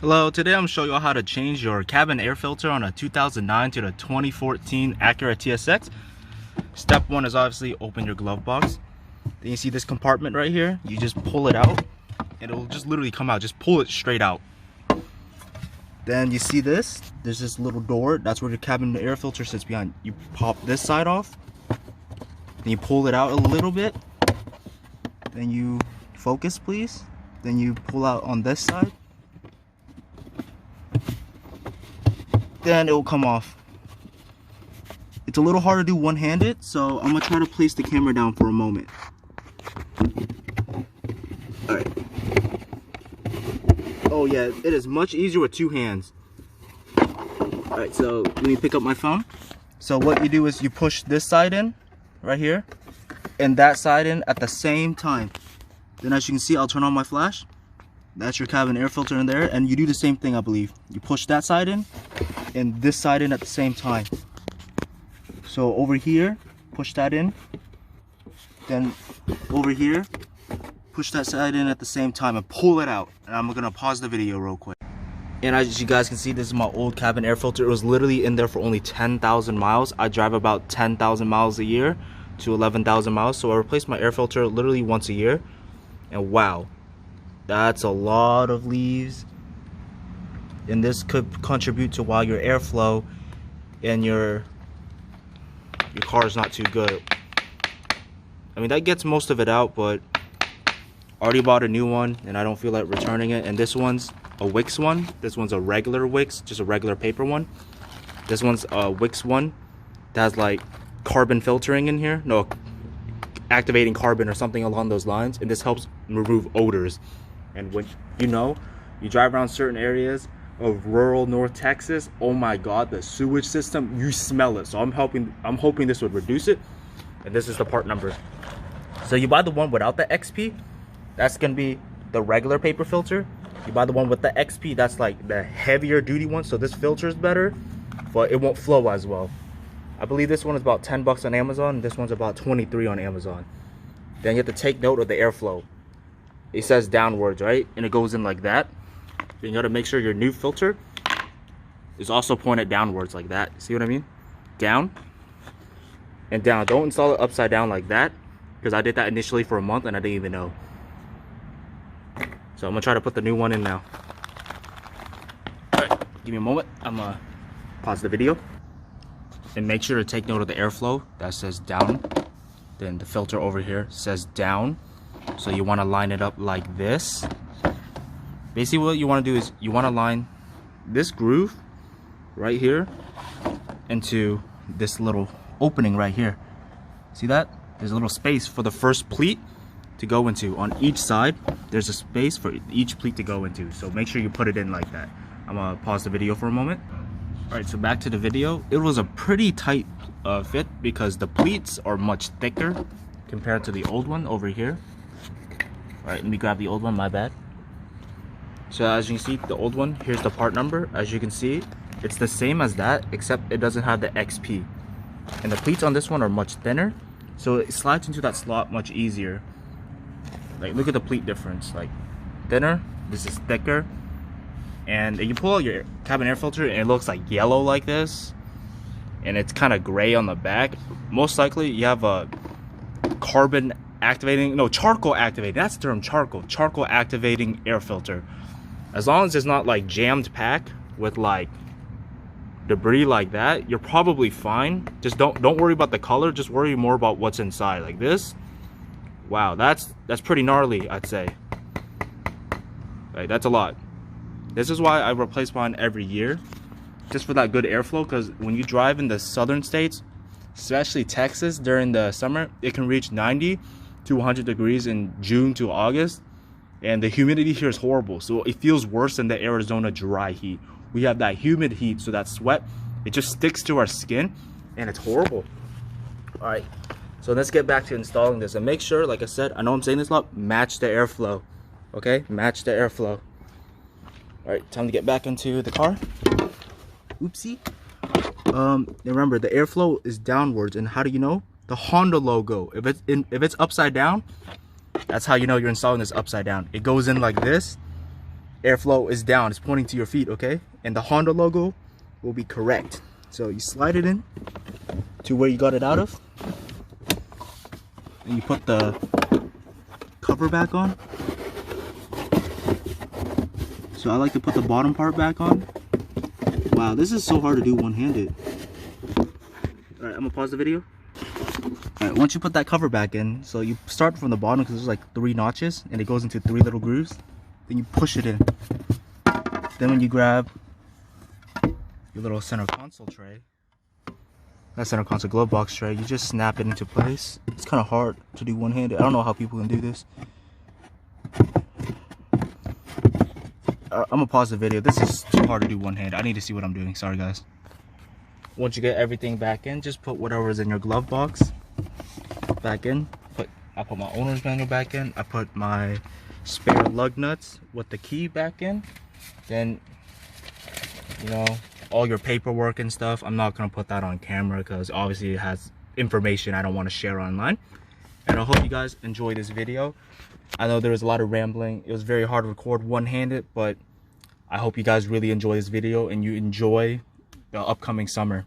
Hello, today I'm going to show you how to change your cabin air filter on a 2009 to the 2014 Acura TSX. Step one is obviously open your glove box. Then you see this compartment right here. You just pull it out and it'll just literally come out. Just pull it straight out. Then you see this. There's this little door. That's where the cabin air filter sits behind. You pop this side off. Then you pull it out a little bit. Then you focus, please. Then you pull out on this side. Then it will come off. It's a little hard to do one-handed, so I'm gonna try to place the camera down for a moment. Alright. Oh yeah, it is much easier with two hands. Alright, so let me pick up my phone. So what you do is you push this side in, right here, and that side in at the same time. Then as you can see, I'll turn on my flash. That's your cabin air filter in there, and you do the same thing, I believe. You push that side in and this side in at the same time. So over here, push that in, then over here, push that side in at the same time and pull it out. And I'm gonna pause the video real quick. And as you guys can see, this is my old cabin air filter. It was literally in there for only 10,000 miles. I drive about 10,000 miles a year to 11,000 miles. So I replaced my air filter literally once a year. And wow, that's a lot of leaves. And this could contribute to why your airflow in your car is not too good. I mean, that gets most of it out, but I already bought a new one and I don't feel like returning it. And this one's a Wix one. This one's a regular Wix, just a regular paper one. This one's a Wix one that has like carbon filtering in here. No, activating carbon or something along those lines. And this helps remove odors. And when you drive around certain areas of rural North Texas, oh my god, the sewage system, you smell it. So I'm hoping this would reduce it. And this is the part number. So you buy the one without the XP, that's gonna be the regular paper filter. You buy the one with the XP, that's like the heavier duty one. So this filter is better, but it won't flow as well. I believe this one is about 10 bucks on Amazon, and this one's about 23 on Amazon. Then you have to take note of the airflow. It says downwards, right? And it goes in like that. You gotta make sure your new filter is also pointed downwards like that. See what I mean? Down and down. Don't install it upside down like that, because I did that initially for a month and I didn't even know. So I'm gonna try to put the new one in now. Alright, give me a moment. I'm gonna pause the video. And make sure to take note of the airflow. That says down. Then the filter over here says down. So you want to line it up like this. Basically what you want to do is you want to line this groove right here into this little opening right here. See that? There's a little space for the first pleat to go into. On each side, there's a space for each pleat to go into. So make sure you put it in like that. I'm going to pause the video for a moment. Alright, so back to the video. It was a pretty tight fit because the pleats are much thicker compared to the old one over here. Alright, let me grab the old one, my bad. So as you can see, the old one, here's the part number. As you can see, it's the same as that, except it doesn't have the XP. And the pleats on this one are much thinner, so it slides into that slot much easier. Like, look at the pleat difference. Like, thinner, this is thicker. And you pull out your cabin air filter and it looks like yellow like this. And it's kind of gray on the back. Most likely you have a charcoal activating, that's the term, charcoal activating air filter. As long as it's not like jammed packed with like debris like that, you're probably fine. Just don't worry about the color, just worry more about what's inside. Like this, wow, that's pretty gnarly, I'd say. Like, that's a lot. This is why I replace mine every year, just for that good airflow, because when you drive in the southern states, especially Texas during the summer, it can reach 90 to 100 degrees in June to August, and the humidity here is horrible. So it feels worse than the Arizona dry heat. We have that humid heat, so that sweat, it just sticks to our skin and it's horrible. All right, so let's get back to installing this, and make sure, like I said, I know I'm saying this a lot, match the airflow. Okay, match the airflow. All right, time to get back into the car. Oopsie. Remember, the airflow is downwards, and how do you know? The Honda logo. If it's upside down, that's how you know you're installing this upside down. It goes in like this, airflow is down, it's pointing to your feet, okay? And the Honda logo will be correct. So you slide it in to where you got it out of, and you put the cover back on. So I like to put the bottom part back on. Wow, this is so hard to do one-handed. Alright, I'm gonna pause the video. Alright, once you put that cover back in, so you start from the bottom because there's like 3 notches and it goes into 3 little grooves. Then you push it in. Then when you grab your little center console tray, that center console glove box tray, you just snap it into place. It's kind of hard to do one-handed. I don't know how people can do this. I'm gonna pause the video. This is too hard to do one-handed. I need to see what I'm doing. Sorry guys. Once you get everything back in, just put whatever is in your glove box back in. I put my owner's manual back in. I put my spare lug nuts with the key back in. Then, you know, all your paperwork and stuff, I'm not gonna put that on camera because obviously it has information I don't want to share online. And I hope you guys enjoy this video. I know there was a lot of rambling. It was very hard to record one-handed, but I hope you guys really enjoy this video and you enjoy the upcoming summer.